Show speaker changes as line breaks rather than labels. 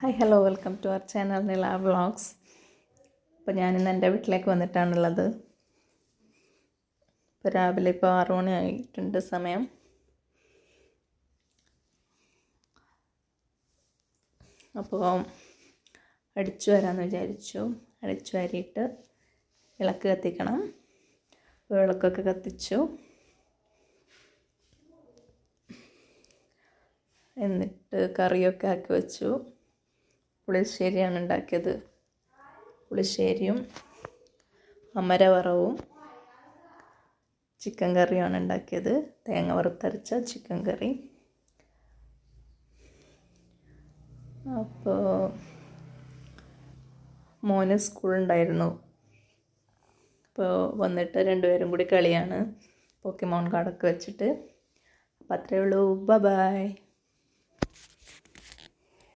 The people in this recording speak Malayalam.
Hi hello welcome to our channel Nila vlogs. അപ്പോൾ ഞാനിന്ന് എൻ്റെ വീട്ടിലേക്ക് വന്നിട്ടാണുള്ളത്. ഇപ്പോൾ രാവിലെ 6 മണി ആയിട്ടുണ്ട് സമയം. അപ്പോൾ അടിച്ചു വരാമെന്ന് വിചാരിച്ചു. അടിച്ചു വാരിയിട്ട് വിളക്ക് കത്തിക്കണം. അപ്പോൾ വിളക്കൊക്കെ കത്തിച്ചു. എന്നിട്ട് കറിയൊക്കെ ആക്കി വെച്ചു. പുളിശ്ശേരിയാണ് ഉണ്ടാക്കിയത്. പുളിശ്ശേരിയും അമരവറവും ചിക്കൻ കറിയുമാണ് ഉണ്ടാക്കിയത്. തേങ്ങ വറുത്തരച്ച ചിക്കൻ കറി. അപ്പോൾ മോന് സ്കൂളുണ്ടായിരുന്നു. അപ്പോൾ വന്നിട്ട് രണ്ടുപേരും കൂടി കളിയാണ്, പോക്കിമോൺ കാർഡൊക്കെ വെച്ചിട്ട്. അപ്പോൾ അത്രയേ ഉള്ളൂ. ബൈ.